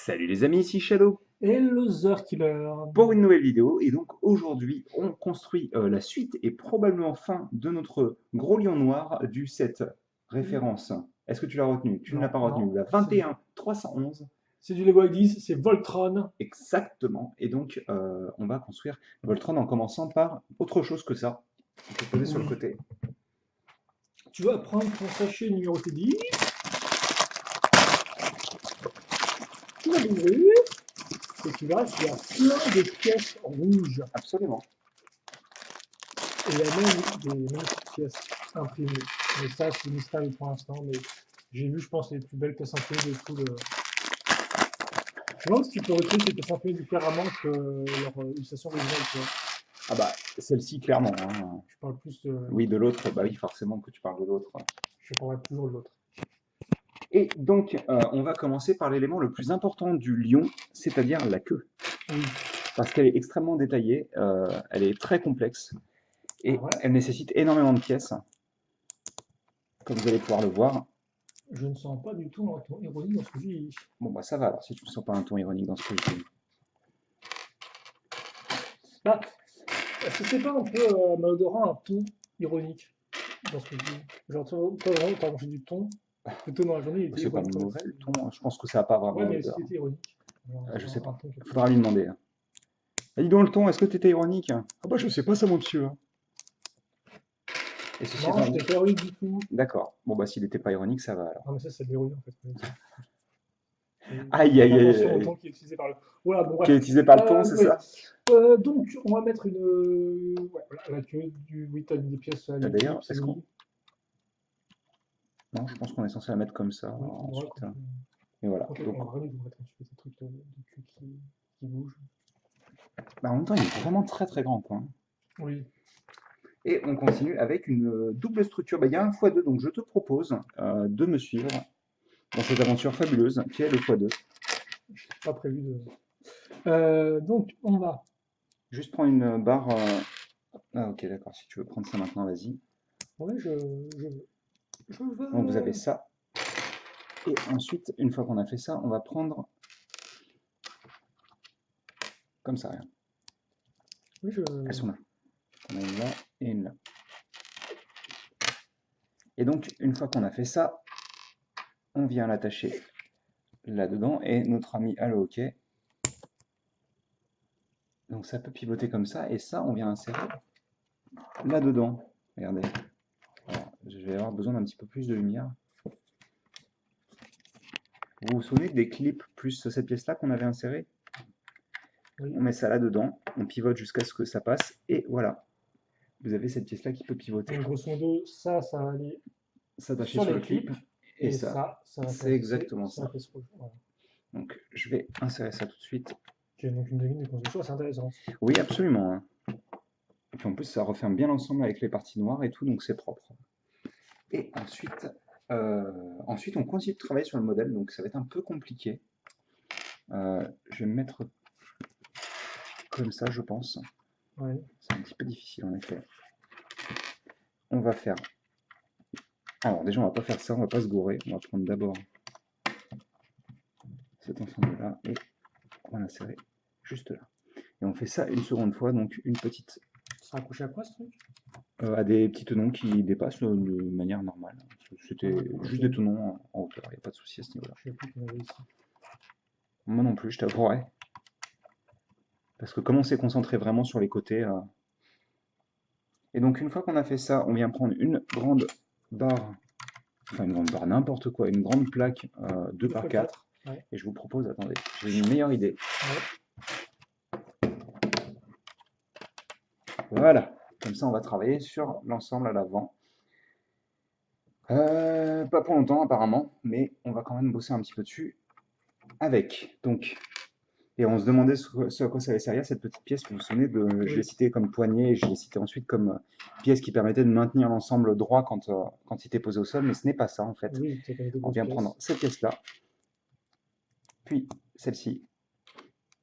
Salut les amis, ici Shadow Et le Killer. pour une nouvelle vidéo. Et donc aujourd'hui, on construit la suite et probablement fin de notre gros lion noir du set référence. Est-ce que tu l'as retenu? Tu ne l'as Non, pas retenu. non, La 21311, c'est du Lego Ideas, c'est Voltron. exactement. Et donc, on va construire Voltron en commençant par autre chose que ça. On peut poser sur le Oui. côté. Tu vas prendre ton sachet numéroté 10, tu vas l'ouvrir, et tu verras qu'il y a plein de pièces rouges. Absolument. Et il y a même des magnifiques pièces imprimées. Mais ça, c'est mystérieux pour l'instant, mais j'ai vu, je pense, les plus belles pièces imprimées de tout le... Je me demande si tu peux recréer ces pièces imprimées différemment que leur illustration originale, tu vois. Ah bah, celle-ci clairement, hein. Je parle plus de... Oui, de l'autre, bah oui, forcément que tu parles de l'autre. Je parlerai toujours de l'autre. Et donc, on va commencer par l'élément le plus important du lion, c'est-à-dire la queue. Oui. Parce qu'elle est extrêmement détaillée, elle est très complexe et Alors voilà, elle nécessite énormément de pièces, comme vous allez pouvoir le voir. je ne sens pas du tout un ton ironique dans ce que je dis. Bon, bah ça va alors, si tu ne sens pas un ton ironique dans ce que je dis. Bah, est-ce que c'est pas un peu malodorant, un ton ironique dans ce que je dis? Genre, toi, vraiment, t'as mangé du thon, le ton dans la journée, il était C'est pas ironique, quoi. mauvais le ton, je pense que ça n'a pas Ouais, vraiment mais est-ce d'odeur. qu'il était ironique? Genre, Je sais un pas, ton qui il était faudra lui ironique. demander. Ah, dis donc le ton, est-ce que tu étais ironique? Ah bah je sais pas ça mon monsieur. Et ceci Non, étant je dit, n'étais pas ironique du tout. d'accord. Bon bah s'il n'était pas ironique, ça va alors. Non, mais ça, c'est de l'ironie, en fait. Aïe Faites aïe aïe attention aïe au aïe. ton qui est utilisé par le... Voilà, bon, Qui est bref. utilisé par le ton, c'est Oui. ça? Donc, on va mettre une... ouais, voilà, la queue du... Oui, t'as mis des pièces à D'ailleurs, l'ellipse, est-ce qu'on... oui. Non, je pense qu'on est censé la mettre comme ça Oui, tout droit, ensuite. comme ça. Et voilà. Ok, Donc, on va remettre un petit peu ces trucs de cul qui bougent. bah, en même temps, il est vraiment très très grand, quoi. Oui. Et on continue avec une double structure. Bah, il y a un x2, donc je te propose de me suivre dans cette aventure fabuleuse qui est le x2. Pas prévu de. Donc, on va. Juste prends une barre. Ah, ok, d'accord. Si tu veux prendre ça maintenant, vas-y. Ouais, je veux. Je Donc, vous avez veux. ça. Et ensuite, une fois qu'on a fait ça, on va prendre comme ça, rien. Oui, je. Elles sont là. On a une là et une là. Et donc, une fois qu'on a fait ça, on vient l'attacher là-dedans. Et notre ami a le hockey. Donc, ça peut pivoter comme ça. Et ça, on vient insérer là-dedans. Regardez. Alors, je vais avoir besoin d'un petit peu plus de lumière. Vous vous souvenez des clips plus cette pièce-là qu'on avait insérée? Oui. On met ça là-dedans, on pivote jusqu'à ce que ça passe, et voilà. Vous avez cette pièce-là qui peut pivoter. Donc, grosso modo, ça va aller S'attacher sur sur les le clip, clips. et Et ça, ça va c'est passer exactement sur la ça. pièce rouge. Voilà. Donc, je vais insérer ça tout de suite. Qui est donc une ligne de construction assez intéressante. Oui, absolument, hein. Et puis en plus, ça referme bien l'ensemble avec les parties noires et tout, donc c'est propre. Et ensuite, on continue de travailler sur le modèle, donc ça va être un peu compliqué. Je vais me mettre comme ça, je pense. Ouais. C'est un petit peu difficile en effet. On va faire... Alors déjà, on va pas faire ça, on va pas se gourer. On va prendre d'abord cet ensemble-là et on va l'insérer juste là. Et on fait ça une seconde fois, donc une petite... Ça sera accroché à quoi ce truc? à des petits tenons qui dépassent de manière normale. C'était juste des tenons en hauteur, il n'y a pas de souci à ce niveau-là. Je sais plus qu'on avait ici. Moi non plus, je t'avouerai. Parce que comme on s'est concentré vraiment sur les côtés... Et donc une fois qu'on a fait ça, on vient prendre une grande barre, enfin une grande barre, n'importe quoi, une grande plaque 2 par 4. Ouais. Et je vous propose, attendez, j'ai une meilleure idée. Ouais. Voilà, comme ça on va travailler sur l'ensemble à l'avant. Pas pour longtemps apparemment, mais on va quand même bosser un petit peu dessus avec. Donc, et on se demandait ce à quoi ça allait servir cette petite pièce. Vous vous souvenez de, je l'ai Oui. cité comme poignée et je l'ai cité ensuite comme pièce qui permettait de maintenir l'ensemble droit quand il était posé au sol, mais ce n'est pas ça en fait. Oui, c'était comme des On grosses vient pièces. prendre cette pièce-là, puis celle-ci.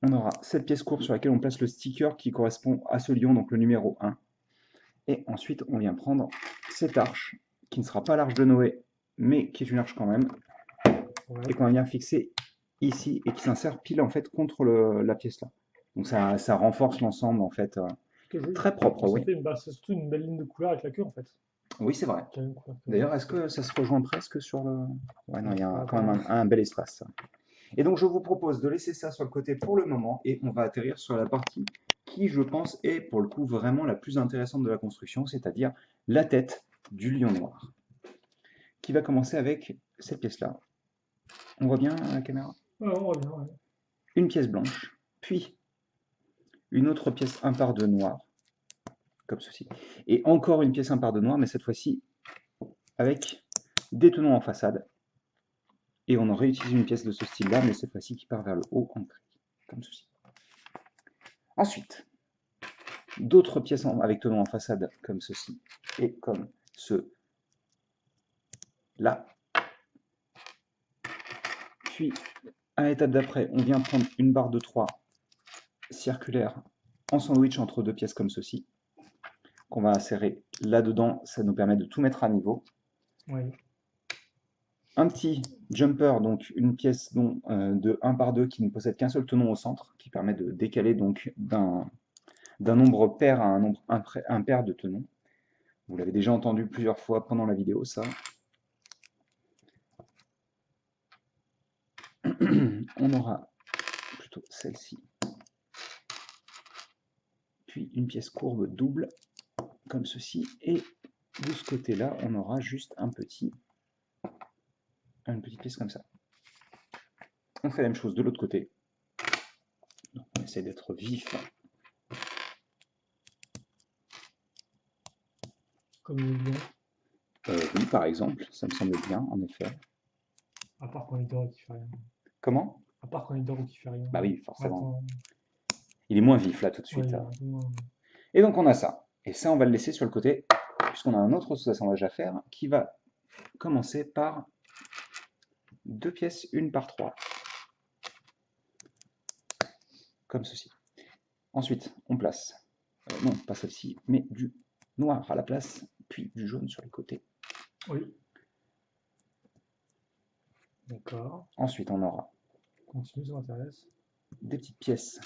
On aura cette pièce courte sur laquelle on place le sticker qui correspond à ce lion, donc le numéro 1. Et ensuite, on vient prendre cette arche, qui ne sera pas l'arche de Noé, mais qui est une arche quand même, Ouais. et qu'on va venir fixer ici et qui s'insère pile en fait contre la pièce là. Donc ça renforce l'ensemble en fait. Que joli. Très propre, Ça oui. fait c'est surtout une belle ligne de couleur avec la queue en fait. Oui, c'est vrai. Qui a une couleur que D'ailleurs, est-ce que ça se rejoint presque sur le... Ouais, non, il y a pas quand même vraiment. un bel espace. Et donc, je vous propose de laisser ça sur le côté pour le moment et on va atterrir sur la partie qui, je pense, est pour le coup vraiment la plus intéressante de la construction, c'est-à-dire la tête du lion noir, qui va commencer avec cette pièce-là. On voit bien à la caméra? Ouais, on revient, ouais. Une pièce blanche, puis une autre pièce 1 par 2 noire, comme ceci. Et encore une pièce 1 par 2 noire, mais cette fois-ci avec des tenons en façade. Et on en réutilise une pièce de ce style-là, mais cette fois-ci qui part vers le haut en gris, comme ceci. Ensuite, d'autres pièces avec tenons en façade comme ceci et comme ceux-là. Puis, à l'étape d'après, on vient prendre une barre de 3 circulaire en sandwich entre deux pièces comme ceci, qu'on va insérer là-dedans. Ça nous permet de tout mettre à niveau. Oui. Un petit jumper, donc une pièce de 1 par 2 qui ne possède qu'un seul tenon au centre, qui permet de décaler donc d'un nombre pair à un nombre impair de tenons. Vous l'avez déjà entendu plusieurs fois pendant la vidéo, ça. On aura plutôt celle-ci. Puis une pièce courbe double, comme ceci. Et de ce côté-là, on aura juste une petite pièce comme ça. On fait la même chose de l'autre côté. Donc on essaie d'être vif. Comme le lion. Oui, par exemple, ça me semble bien, en effet. À part quand il dort et qu'il fait rien. Comment? À part quand il dort ou qu'il fait rien. Bah oui, forcément. Attends. Il est moins vif là tout de Ouais, suite. il est un peu moins- Et donc on a ça. Et ça, on va le laisser sur le côté, puisqu'on a un autre sous-assemblage à faire qui va commencer par deux pièces, 1 par 3. Comme ceci. Ensuite, on place, non, pas celle-ci, mais du noir à la place, puis du jaune sur les côtés. Oui. D'accord. Ensuite, on aura Continue, ça m'intéresse. des petites pièces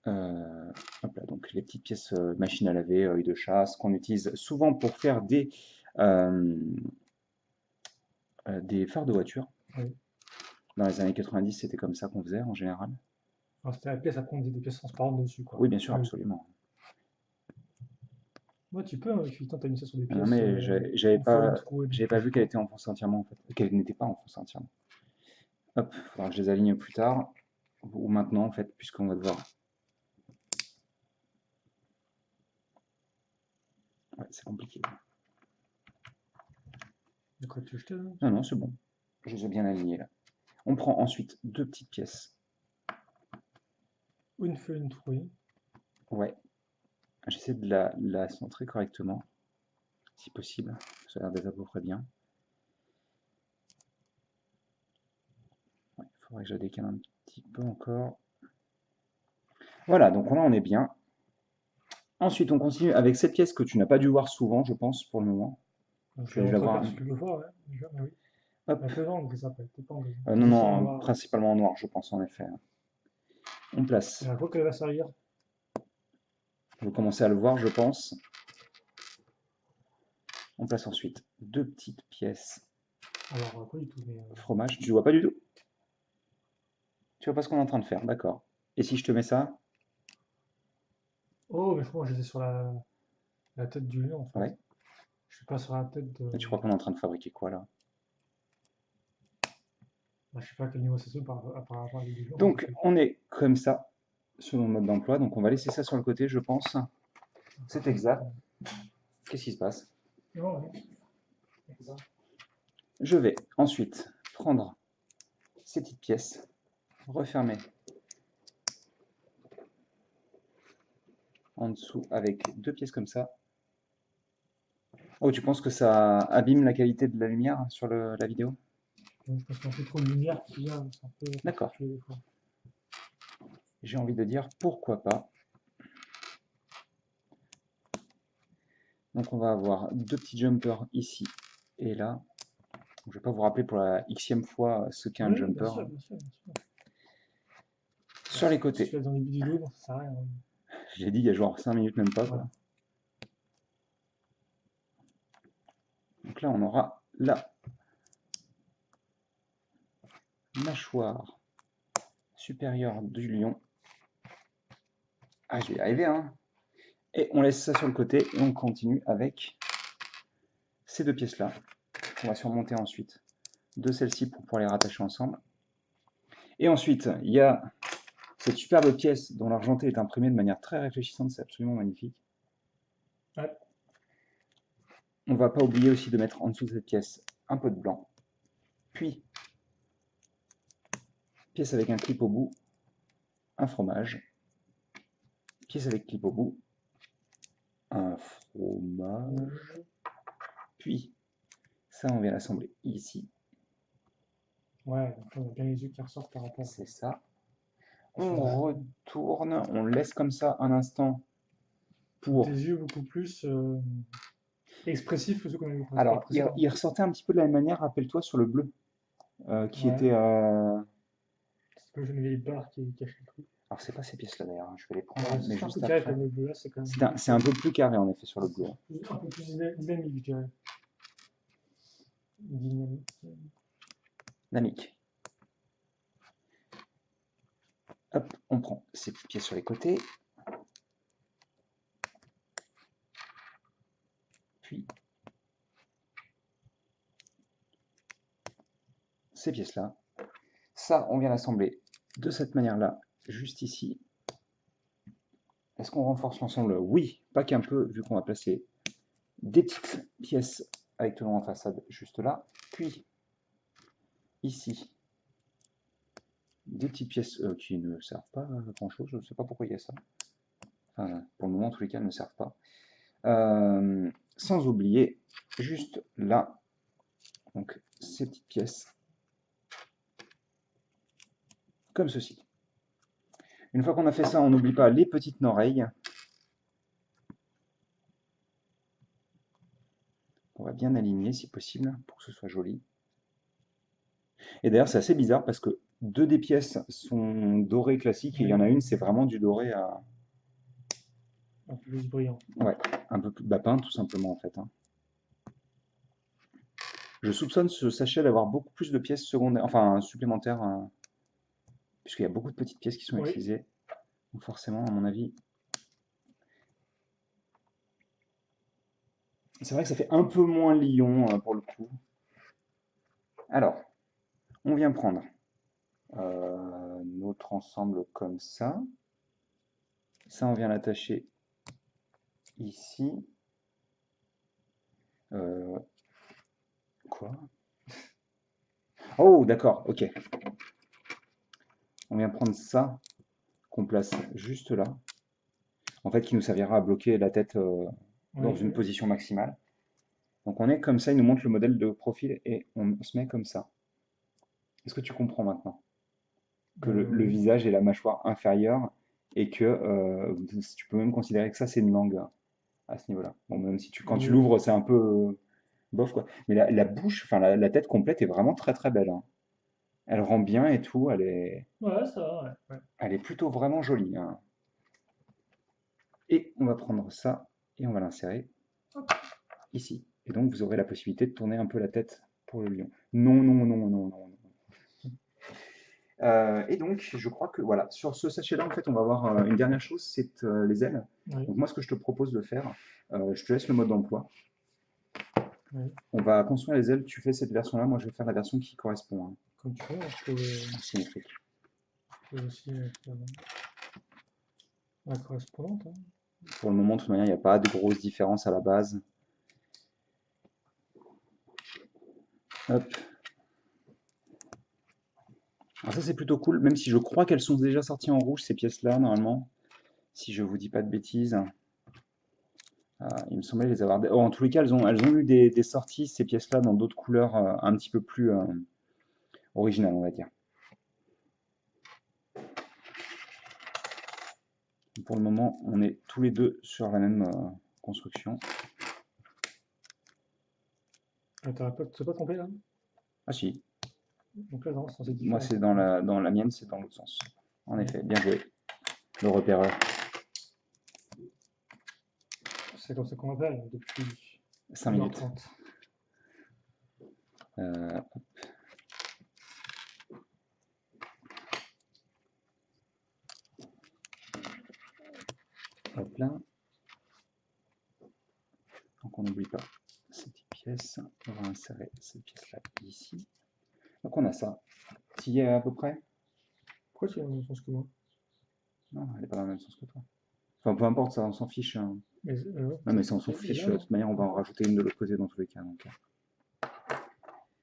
hop là, donc les petites pièces machine à laver, œil de chasse, qu'on utilise souvent pour faire des phares de voiture. Oui. Dans les années 90, c'était comme ça qu'on faisait en général. Enfin, c'était la pièce, après on dit des pièces transparentes dessus, quoi. Oui, bien sûr, Oui. absolument. Ouais, tu peux, hein, putain, t'as mis ça sur des Non, pièces. mais j'avais Une fois une pas, trouée, donc, j'avais pas vu qu'elle était enfoncée entièrement, en fait. Qu'elle n'était pas enfoncée entièrement. Hop, il faudra que je les aligne plus tard, ou maintenant, en fait, puisqu'on va devoir... Ouais, c'est compliqué. De quoi tu veux jeter là? Non, non, c'est bon. Je les ai bien alignés, là. On prend ensuite deux petites pièces. Une feuille, une trouée. Ouais. J'essaie de la centrer correctement, si possible. Ça a l'air d'être à peu près bien. Ouais, il faudrait que je la décale un petit peu encore. Voilà, donc là on est bien. Ensuite, on continue avec cette pièce que tu n'as pas dû voir souvent, je pense, pour le moment. Donc, Je vais déjà voir. quelques fois, ouais. Déjà, mais oui. Hop. Un peu en gris après, peut-être pas en gris. Non, Aussi en non, noir. principalement en noir, je pense, en effet. On place. Et à quoi qu'elle va servir? Vous commencez à le voir, je pense. On place ensuite deux petites pièces Alors, pas du tout, mais. fromage. Tu vois pas du tout? Tu vois pas ce qu'on est en train de faire, d'accord. Et si je te mets ça? Oh, mais je crois que j'étais sur la tête du lion, en fait. Ouais. Je suis pas sur la tête de. Et tu crois qu'on est en train de fabriquer quoi là? Bah, je sais pas à quel niveau c'est par rapport à la du lion. Donc on est comme ça sur notre mode d'emploi, donc on va laisser ça sur le côté, je pense. C'est exact. Qu'est-ce qui se passe? Non, ouais. Je vais ensuite prendre ces petites pièces, refermer en dessous avec deux pièces comme ça. Oh, tu penses que ça abîme la qualité de la lumière sur la vidéo? Donc, je pense qu'il y a un peu trop de lumière qui vient. C'est un peu. D'accord. Des fois. J'ai envie de dire pourquoi pas. Donc on va avoir deux petits jumpers ici et là. Je ne vais pas vous rappeler pour la xème fois ce qu'est un Oui, jumper. bien sûr, bien sûr, bien sûr. Sur les Si tu côtés, fais dans les vidéos, bon, ça sert à rien. j'ai dit il y a genre 5 minutes, même pas, quoi. Voilà. Donc là, on aura la mâchoire supérieure du lion. Ah, je vais y arriver, hein. Et on laisse ça sur le côté et on continue avec ces deux pièces-là. On va surmonter ensuite de celles-ci pour pouvoir les rattacher ensemble. Et ensuite, il y a cette superbe pièce dont l'argenté est imprimé de manière très réfléchissante, c'est absolument magnifique. Ouais. On ne va pas oublier aussi de mettre en dessous de cette pièce un peu de blanc. Puis, pièce avec un clip au bout, un fromage. Pièce avec clip au bout, un fromage. Puis, ça, on vient l'assembler ici. Ouais, donc on a bien les yeux qui ressortent par rapport C'est ça. à On celui-là. retourne, on laisse comme ça un instant pour... Des yeux beaucoup plus expressifs que ceux qu'on a vu Alors, précédemment. il ressortait un petit peu de la même manière, rappelle-toi, sur le bleu, qui Ouais, était... c'est comme une vieille barre qui cache le truc. Alors, c'est pas ces pièces-là d'ailleurs, hein, je vais les prendre, Ouais, mais c'est un peu juste carré après. comme le bleu là, c'est quand même C'est un peu plus carré en effet sur le bleu. un peu plus dynamique, je dirais. Dynamique. Dynamique. Hop, on prend ces petites pièces sur les côtés. Puis, ces pièces-là. Ça, on vient l'assembler de cette manière-là, juste ici. Est-ce qu'on renforce l'ensemble? Oui, pas qu'un peu, vu qu'on va placer des petites pièces avec le nom en façade juste là. Puis, ici, des petites pièces qui ne servent pas à grand-chose. Je ne sais pas pourquoi il y a ça. Enfin, pour le moment, en tous les cas, elles ne servent pas. Sans oublier, juste là, donc ces petites pièces, comme ceci. Une fois qu'on a fait ça, on n'oublie pas les petites oreilles. On va bien aligner si possible pour que ce soit joli. Et d'ailleurs, c'est assez bizarre parce que deux des pièces sont dorées classiques et il y en a une, c'est vraiment du doré à... Un peu plus brillant. Ouais, un peu plus peint tout simplement en fait. Hein. Je soupçonne ce sachet d'avoir beaucoup plus de pièces secondaires, enfin supplémentaires, puisqu'il y a beaucoup de petites pièces qui sont Oui. utilisées. Donc forcément, à mon avis... C'est vrai que ça fait un peu moins lion pour le coup. Alors, on vient prendre notre ensemble comme ça. Ça, on vient l'attacher ici. Quoi? Oh, d'accord, ok. On vient prendre ça, qu'on place juste là. En fait, qui nous servira à bloquer la tête dans Oui, une oui. position maximale. Donc on est comme ça, il nous montre le modèle de profil et on se met comme ça. Est-ce que tu comprends maintenant que le Oui. visage est la mâchoire inférieure et que tu peux même considérer que ça c'est une langue à ce niveau-là. Bon, même si quand tu Oui, oui. l'ouvres, c'est un peu bof quoi. Mais la bouche, enfin la tête complète est vraiment très très belle. Hein. Elle rend bien et tout, Ouais, ça va, ouais. Ouais. elle est plutôt vraiment jolie. Hein. Et on va prendre ça et on va l'insérer ici. Et donc vous aurez la possibilité de tourner un peu la tête pour le lion. Non, non, non, non, non, non. Et donc, je crois que voilà, sur ce sachet-là, en fait, on va voir une dernière chose, c'est les ailes. Oui, Donc moi, ce que je te propose de faire, je te laisse le mode d'emploi. oui. On va construire les ailes, tu fais cette version-là, moi je vais faire la version qui correspond, hein, Comme tu veux, symétrique. je peux aussi faire la correspondante. Hein. Pour le moment, de toute manière, il n'y a pas de grosses différences à la base. Hop. Alors ça, c'est plutôt cool, même si je crois qu'elles sont déjà sorties en rouge, ces pièces-là, normalement. Si je vous dis pas de bêtises. Il me semblait les avoir... Oh, en tous les cas, elles ont eu des sorties, ces pièces-là, dans d'autres couleurs un petit peu plus originales, on va dire. Pour le moment, on est tous les deux sur la même construction. Ah, t'as pas trompé là? Ah si, Donc là, non, c'est moi différent. c'est dans la mienne, c'est dans l'autre sens. En effet, bien joué. Le repéreur. C'est comme ça qu'on appelle depuis 5 minutes. 1h30. Euh, hop là. Donc on n'oublie pas cette petite pièce. On va insérer cette pièce-là ici. Donc on a ça. Tu y es à peu près? Pourquoi tu as le même sens que moi? Non, elle n'est pas dans le même sens que toi. Enfin, peu importe, ça, on s'en fiche. Hein. Mais, Non, mais ça, on s'en et fiche. là, De non. toute manière, on va en rajouter une de l'autre côté dans tous les cas. Donc.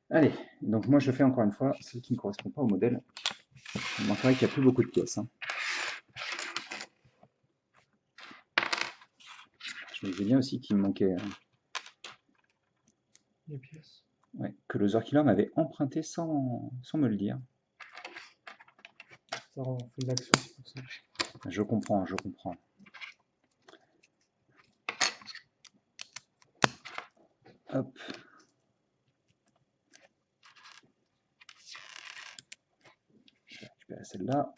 Allez, donc moi je fais encore une fois celle qui ne correspond pas au modèle. Donc c'est vrai qu'il n'y a plus beaucoup de pièces. Hein. Je me disais bien aussi qu'il me manquait. Les pièces. Ouais, que le Zerkiller m'avait emprunté sans me le dire. Ça on fait de l'action, c'est pour ça. Je comprends, je comprends. Hop. Je vais récupérer celle-là.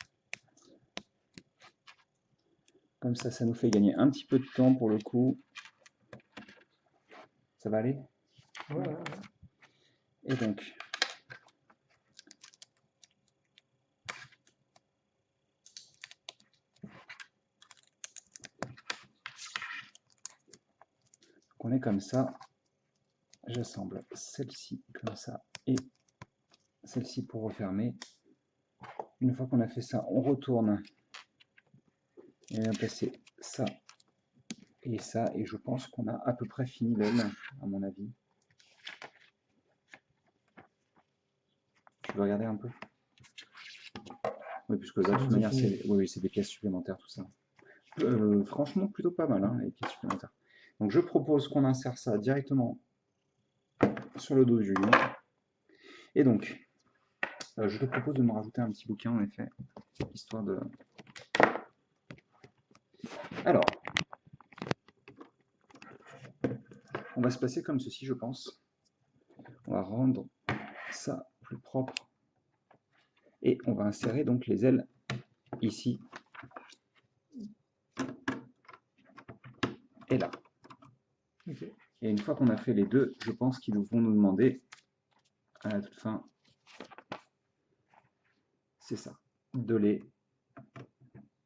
Comme ça nous fait gagner un petit peu de temps pour le coup. Ça va aller? Ouais. Et donc, on est comme ça. J'assemble celle-ci comme ça et celle-ci pour refermer. Une fois qu'on a fait ça, on retourne et on va passer ça et ça. Et je pense qu'on a à peu près fini l'aile, à mon avis. Tu veux regarder un peu? Oui, puisque là, de toute manière, c'est des pièces supplémentaires, tout ça. Franchement, plutôt pas mal, hein, les pièces supplémentaires. Donc, je propose qu'on insère ça directement sur le dos du lion. Et donc, je te propose de me rajouter un petit bouquin, en effet, histoire de... Alors, on va se placer comme ceci, je pense. On va rendre ça plus propre. Et on va insérer donc les ailes ici et là. Okay. Et une fois qu'on a fait les deux, je pense qu'ils vont nous demander, à la toute fin, c'est ça, de les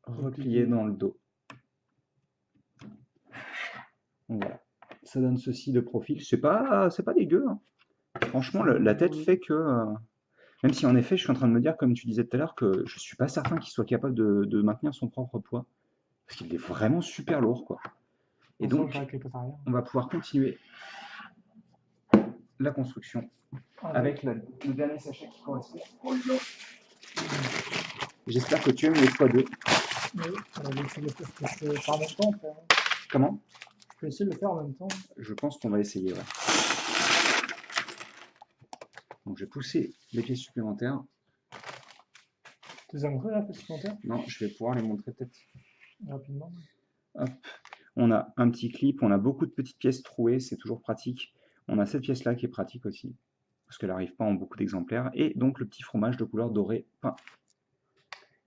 replier dans le dos. Donc voilà, ça donne ceci de profil. C'est pas dégueu. Hein. Franchement, la tête fait que... même si en effet, je suis en train de me dire, comme tu disais tout à l'heure, que je suis pas certain qu'il soit capable de maintenir son propre poids. Parce qu'il est vraiment super lourd, quoi. Et donc, on va pouvoir continuer la construction avec le dernier sachet qui correspond au lion. J'espère que tu aimes les x2. Oui, je peux faire en même temps après. Comment? Je peux essayer de le faire en même temps. Je pense qu'on va essayer, ouais. Donc je vais pousser les pièces supplémentaires. Tu les as montrées là, les pièces supplémentaires? Non, je vais pouvoir les montrer peut-être rapidement. Hop. On a un petit clip, on a beaucoup de petites pièces trouées, c'est toujours pratique. On a cette pièce-là qui est pratique aussi, parce qu'elle n'arrive pas en beaucoup d'exemplaires. Et donc le petit fromage de couleur dorée peint.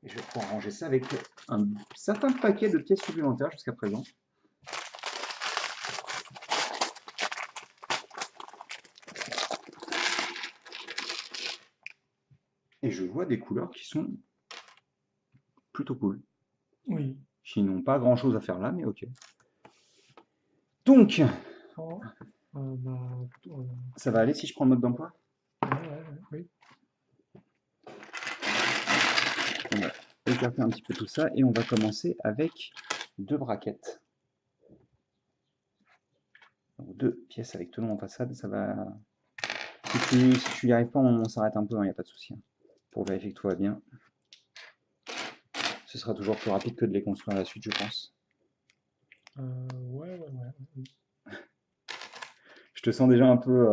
Et je vais pouvoir ranger ça avec un certain paquet de pièces supplémentaires jusqu'à présent. Et je vois des couleurs qui sont plutôt cool. Oui. Qui n'ont pas grand-chose à faire là, mais ok. Donc, ça va aller si je prends le mode d'emploi? Oui. On va écarter un petit peu tout ça et on va commencer avec deux braquettes. Donc, deux pièces avec tenons en façade, ça va... Si tu n'y arrives pas, on s'arrête un peu, il n'y a pas de souci. Hein, pour vérifier que tout va bien. Ce sera toujours plus rapide que de les construire à la suite, je pense. Ouais. Je te sens déjà un peu...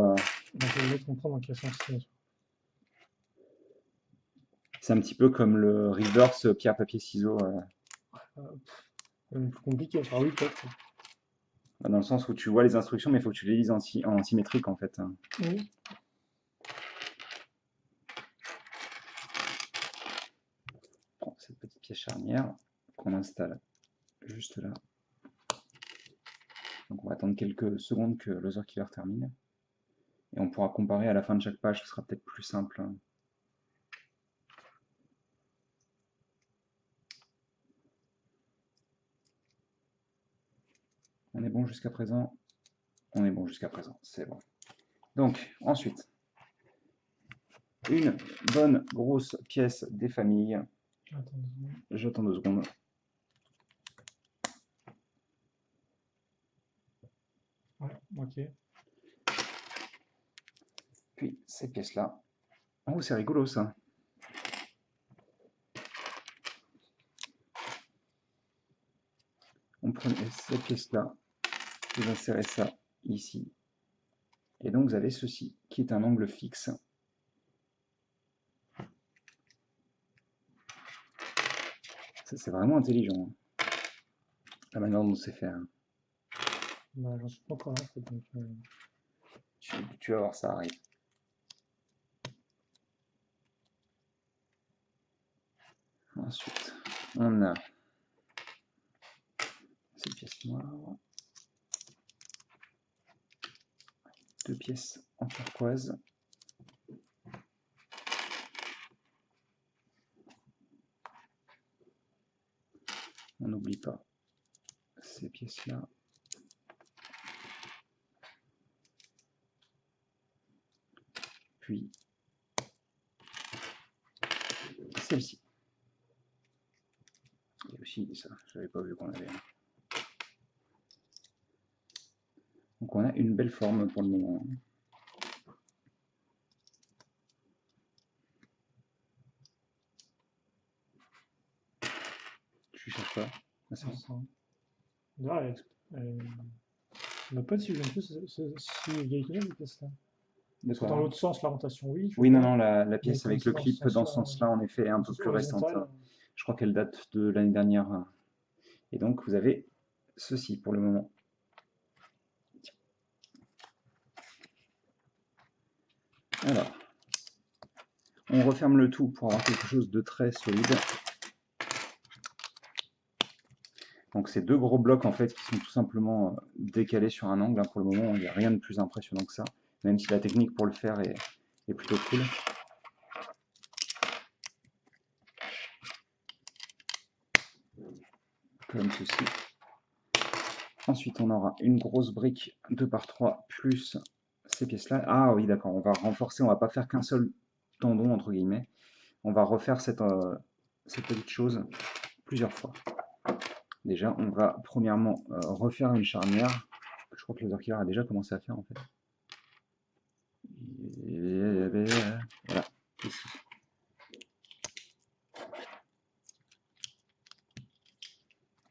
Je vais comprendre dans quel sens c'est un petit peu comme le reverse pierre, papier, ciseaux. Plus compliqué, enfin oui, peut-être. Dans le sens où tu vois les instructions, mais il faut que tu les lises en symétrique en fait. Oui. pièce charnière qu'on installe juste là. Donc on va attendre quelques secondes que l'Other Killer termine. Et on pourra comparer à la fin de chaque page, ce sera peut-être plus simple. On est bon jusqu'à présent? On est bon jusqu'à présent, c'est bon. Donc, ensuite, une bonne grosse pièce des familles. J'attends 2 secondes. Ouais, ok. Puis, ces pièces-là. Oh, c'est rigolo ça. On prenait cette pièce-là, vous insérez ça ici. Et donc, vous avez ceci, qui est un angle fixe. C'est vraiment intelligent, hein, la manière dont c'est fait. Hein. Bah, j'en suis pas encore là, donc, Tu vas voir, ça arrive. Ensuite, on a cette pièce noire, 2 pièces en turquoise. On n'oublie pas ces pièces-là. Puis celle-ci. Et aussi ça, je n'avais pas vu qu'on avait. Donc on a une belle forme pour le moment. Tu cherches pas? Ah, c'est bon. Là, me pas si j'aime plus si vieille que cette pièce-là. Parce que dans l'autre sens, l'orientation, oui. Oui, non, la pièce mais avec le clip dans ce sens-là, en effet, est un peu plus récente. Je crois qu'elle date de l'année dernière. Et donc, vous avez ceci pour le moment. Alors, on referme le tout pour avoir quelque chose de très solide. Donc, c'est 2 gros blocs en fait qui sont tout simplement décalés sur un angle. Pour le moment, il n'y a rien de plus impressionnant que ça, même si la technique pour le faire est plutôt cool. Comme ceci. Ensuite, on aura une grosse brique 2 par 3 plus ces pièces-là. Ah oui, d'accord, on va renforcer, on va pas faire qu'un seul tendon, entre guillemets. On va refaire cette petite chose plusieurs fois. Déjà, on va premièrement refaire une charnière. Je crois que l'Other Killer a déjà commencé à faire en fait. Voilà, ici.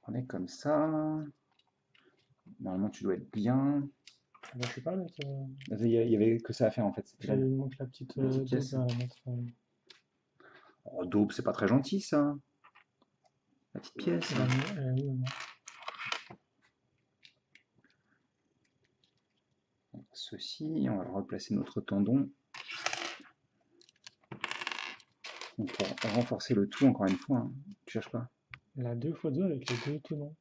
On est comme ça. Normalement, tu dois être bien. Je sais pas, Il y avait que ça à faire en fait. Il manque la petite pièce à mettre. Oh, daube, c'est pas très gentil ça. La petite pièce. Ceci, on va replacer notre tendon. Donc pour renforcer le tout, encore une fois, hein. Tu cherches pas? La 2x2 avec les 2 tenons.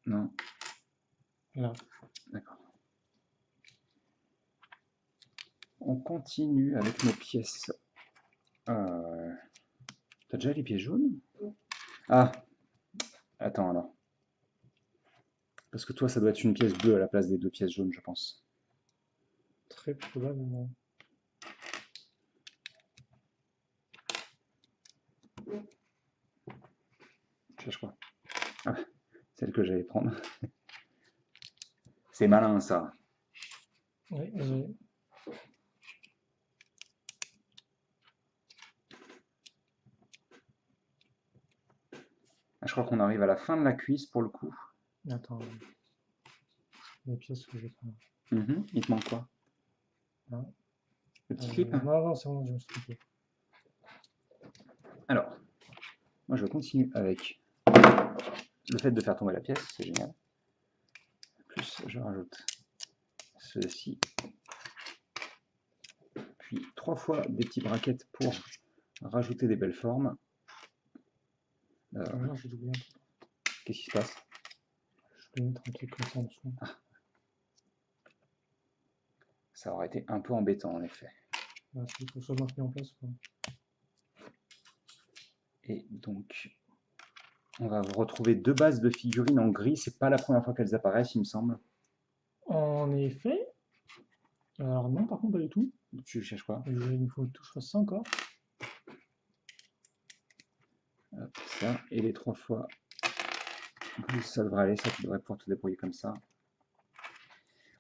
Non. Là. D'accord. On continue avec nos pièces. T'as déjà les pièces jaunes? Ah, attends alors. Parce que toi, ça doit être une pièce bleue à la place des 2 pièces jaunes, je pense. Très probablement. Tu cherches quoi? Ah, celle que j'allais prendre. C'est malin ça. Oui, Je crois qu'on arrive à la fin de la cuisse pour le coup. Attends. Les pièces que j'ai pas. Il te manque quoi? Non. Le petit clip? Non, c'est bon, je me suis trompé. Alors, moi je continue avec le fait de faire tomber la pièce, c'est génial. Plus je rajoute ceci. Puis 3 fois des petits brackets pour rajouter des belles formes. Non, j'ai oublié un truc. Qu'est-ce qui se passe? Je vais mettre un truc comme ça en dessous. Ça aurait été un peu embêtant en effet. Voilà, il faut que ça soit bien mis en place, quoi. Et donc, on va retrouver 2 bases de figurines en gris. C'est pas la première fois qu'elles apparaissent, il me semble. En effet. Alors non, par contre, pas du tout. Tu cherches quoi? Il faut que je fasse ça encore. Hop, ça, et les 3 fois. Ça devrait aller, ça tu devrais pouvoir te débrouiller comme ça.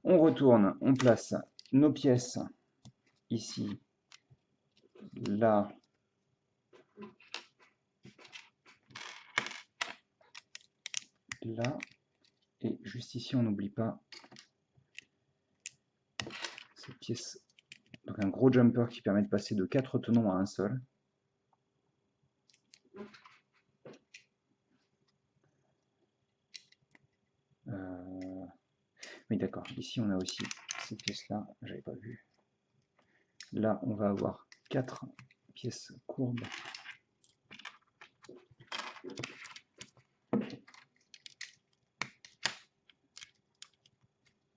On retourne, on place nos pièces ici, là, là, et juste ici on n'oublie pas cette pièce, donc un gros jumper qui permet de passer de 4 tenons à un seul. Oui d'accord, ici on a aussi cette pièce là, j'avais pas vu. Là on va avoir 4 pièces courbes.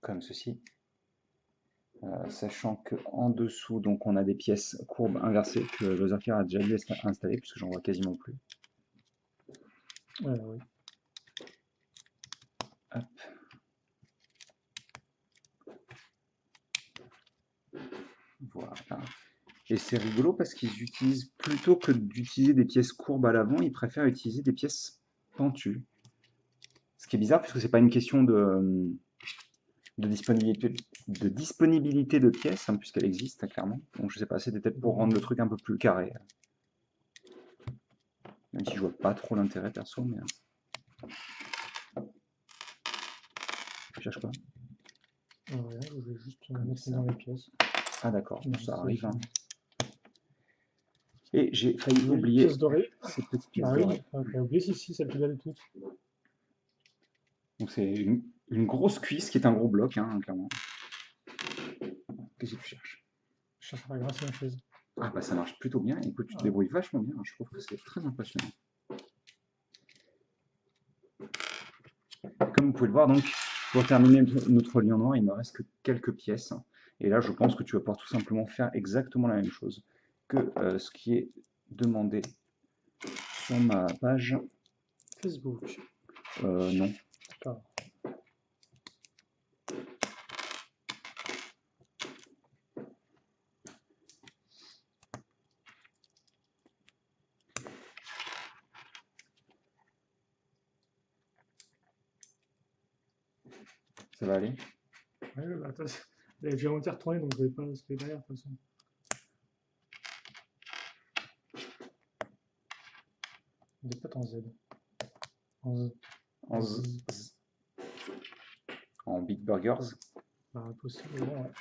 Comme ceci. Sachant qu'en dessous, donc on a des pièces courbes inversées que Joseph a déjà dû installer, puisque j'en vois quasiment plus. Oui. Hop. Voilà. Et c'est rigolo parce qu'ils utilisent, plutôt que d'utiliser des pièces courbes à l'avant, ils préfèrent utiliser des pièces pentues. Ce qui est bizarre, puisque c'est pas une question de disponibilité de pièces, hein, puisqu'elle existe clairement. Donc je sais pas, c'était peut-être pour rendre le truc un peu plus carré. Même si je vois pas trop l'intérêt perso, mais... Tu cherches quoi? Ouais, je vais juste mettre dans les pièces. Ah d'accord, Non, ça c'est arrive. fini. Et j'ai failli Oui, oublier pièces dorées. ces petites pièces Ah oui, dorées. j'ai oublié si, c'est le plus belle de toutes. Donc c'est une grosse cuisse qui est un gros bloc, hein, clairement. Qu'est-ce que tu cherches? Je cherche à grâce à ma chaise. Ah bah ça marche plutôt bien, écoute, tu te débrouilles vachement bien, je trouve que c'est très impressionnant. Et comme vous pouvez le voir, donc, pour terminer notre lion noir, il ne me reste que quelques pièces. Et là, je pense que tu vas pouvoir tout simplement faire exactement la même chose que ce qui est demandé sur ma page. Facebook. Non. D'accord. Ça va aller? Ouais, bah, attends, j'ai déjà monté retourné, donc je vais pas ce qu'il y a derrière, de toute façon. Il est pas en Z. En Z. En, Z. En Big Burgers? Bah, possiblement, ouais.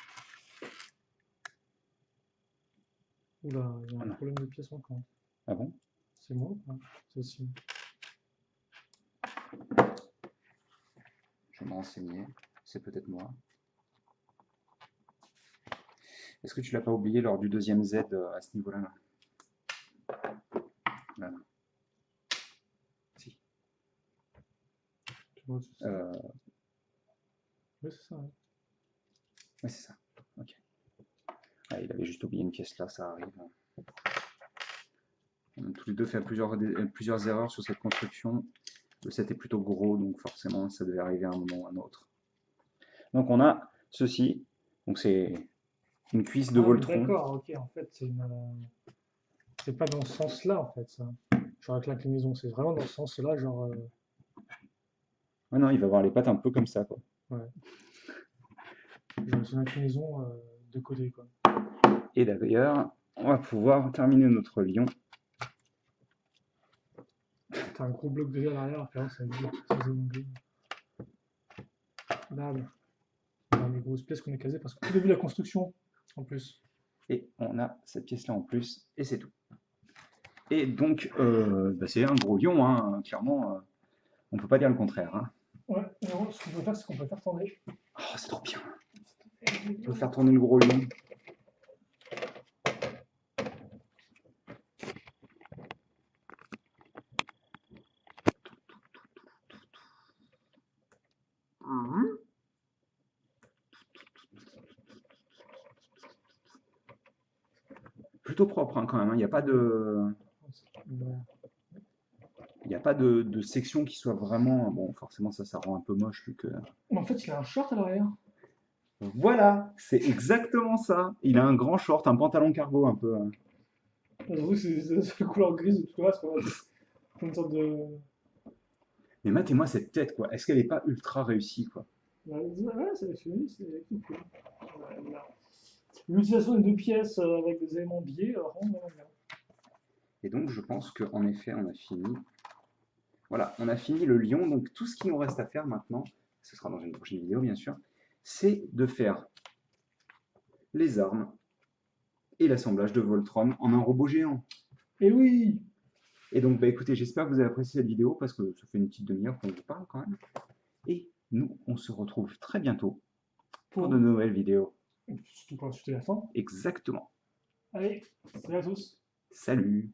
Oula, il y a un problème de pièce manquante. Ah bon? C'est moi ou pas? C'est aussi. Je vais me renseigner, c'est peut-être moi. Est-ce que tu l'as pas oublié lors du deuxième Z à ce niveau-là là? Voilà. Si. Oui, c'est ça. Oui, c'est ça. Ouais. Oui, c'est ça. Ok. Ah, il avait juste oublié une pièce là, ça arrive. On a tous les deux fait plusieurs erreurs sur cette construction. Le set est plutôt gros, donc forcément ça devait arriver à un moment ou à un autre. Donc on a ceci. Donc c'est une cuisse de Voltron. D'accord, ok, en fait, c'est pas dans ce sens-là, en fait, ça. Genre avec l'inclinaison, c'est vraiment dans ce sens-là, genre. Ouais, non, il va avoir les pattes un peu comme ça, quoi. Ouais. Genre c'est une inclinaison de côté, quoi. Et d'ailleurs, on va pouvoir terminer notre lion. T'as un gros bloc gris à l'arrière, après ça va être gris. Là, on a des grosses pièces qu'on a casées parce qu'au début de la construction, en plus. Et on a cette pièce-là en plus, et c'est tout. Et donc, bah, c'est un gros lion, hein, clairement, on peut pas dire le contraire. Hein. Ouais, non, ce qu'on peut faire, c'est qu'on peut faire tourner. Oh, c'est trop bien. On peut faire tourner le gros lion. plutôt propre hein, quand même, hein. Il n'y a pas de, Ouais. il y a pas de section qui soit vraiment... Bon, forcément, ça rend un peu moche vu que... Mais en fait, il a un short à l'arrière. Voilà, c'est exactement ça. Il a un grand short, un pantalon cargo un peu, hein. J'avoue, c'est la couleur grise de tout le reste. C'est une sorte de. Mais matez-moi cette tête, quoi. Est-ce qu'elle n'est pas ultra réussie, quoi? Ouais, c'est cool. Ouais, là. L'utilisation des deux pièces avec des éléments biais rend vraiment bien. Et donc, je pense qu'en effet, on a fini. Voilà, on a fini le lion. Donc, tout ce qui nous reste à faire maintenant, ce sera dans une prochaine vidéo, bien sûr, c'est de faire les armes et l'assemblage de Voltron en un robot géant. Et oui! Et donc, bah, écoutez, j'espère que vous avez apprécié cette vidéo parce que ça fait une petite demi-heure qu'on vous parle quand même. Et nous, on se retrouve très bientôt pour de nouvelles vidéos. Surtout pour insulter la fin. Exactement. Allez, salut à tous! Salut!